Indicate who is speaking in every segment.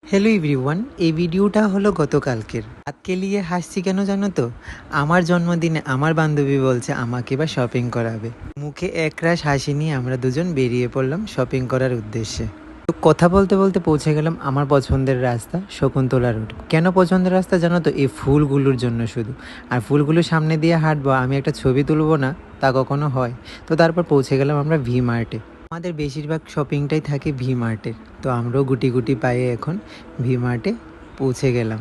Speaker 1: Hello everyone, এই ভিডিওটা হলো গতকালকের। আজকে নিয়ে হাসছি কেন জানো তো? আমার জন্মদিনে আমার বান্ধবী বলছে আমাকে বা শপিং করাবে। মুখে একরাশ হাসি নিয়ে আমরা দুজন বেরিয়ে পড়লাম শপিং করার উদ্দেশ্যে। তো কথা বলতে বলতে পৌঁছে গেলাম আমার পছন্দের রাস্তা শকুন্তলা রোড। কেন পছন্দের রাস্তা জানো তো? এই ফুলগুলোর জন্য শুধু। আর ফুলগুলোর সামনে দিয়ে হাঁটবো, আমি একটা ছবি তুলবো না, তা কখনো হয়? তো তারপর পৌঁছে গেলাম আমরা ভি মার্টে। আমাদের বেশিরভাগ শপিংটাই থাকে ভি মার্টের। তো আমরাও গুটি গুটি পায়ে এখন ভি মার্টে পৌঁছে গেলাম।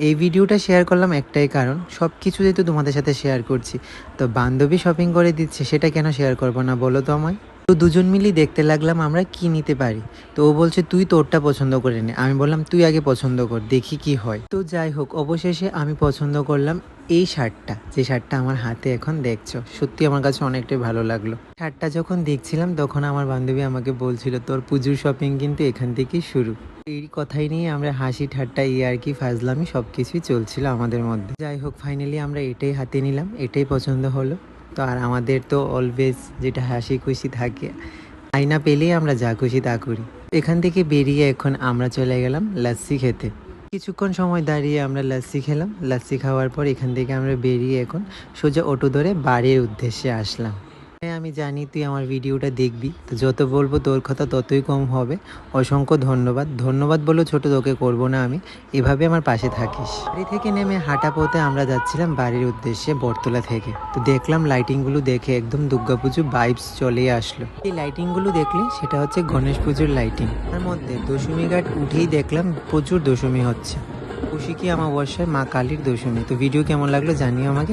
Speaker 1: এই ভিডিওটা শেয়ার করলাম একটাই কারণ, সব কিছু যেহেতু তোমাদের সাথে শেয়ার করছি, তো বান্ধবী শপিং করে দিচ্ছে, সেটা কেন শেয়ার করবো না বলো তো আমায়? তো দুজন মিলেই দেখতে লাগলাম আমরা কি নিতে পারি। তো ও বলছে তুই তোরটা পছন্দ করে নে, আমি বললাম তুই আগে পছন্দ কর, দেখি কি হয়। তো যাই হোক, অবশেষে আমি পছন্দ করলাম এই শার্টটা, যে শার্টটা আমার হাতে এখন দেখছো। সত্যি আমার কাছে অনেকটাই ভালো লাগলো। শার্টটা যখন দেখছিলাম তখন আমার বান্ধবী আমাকে বলছিল তোর পুজোর শপিং কিন্তু এখান থেকেই শুরু। এই কথাই নিয়ে আমরা হাসি ঠাট্টা আর কি ফাজলামি সব কিছুই চলছিল আমাদের মধ্যে। যাই হোক, ফাইনালি আমরা এটাই হাতে নিলাম, এটাই পছন্দ হলো। তো আর আমাদের তো অলওয়েজ যেটা হাসি খুশি থাকে, আয়না পেলেই আমরা যা খুশি তা করি। এখান থেকে বেরিয়ে এখন আমরা চলে গেলাম লাস্সি খেতে। কিছুক্ষণ সময় দাঁড়িয়ে আমরা লাস্সি খেলাম। লাস্সি খাওয়ার পর এখান থেকে আমরা বেরিয়ে এখন সোজা অটো ধরে বাড়ির উদ্দেশ্যে আসলাম। হ্যাঁ, আমি জানি তুই আমার ভিডিওটা দেখবি, তো যত বলবো তোর কথা ততই কম হবে। অসংখ্য ধন্যবাদ। ধন্যবাদ বলেও ছোট তোকে করব না আমি, এভাবে আমার পাশে থাকিস। বাড়ি থেকে নেমে হাঁটা পথে আমরা যাচ্ছিলাম বাড়ির উদ্দেশ্যে বটতলা থেকে। তো দেখলাম লাইটিংগুলো দেখে একদম দুর্গাপুজো ভাইবস চলে আসলো। এই লাইটিংগুলো দেখলে সেটা হচ্ছে গণেশ পুজোর লাইটিং। তার মধ্যে দশমী ঘাট উঠেই দেখলাম প্রচুর দশমী হচ্ছে। কৌশিকী অমাবস্যায় মা কালীর দশমী। তো ভিডিও কেমন লাগলো জানিও আমাকে।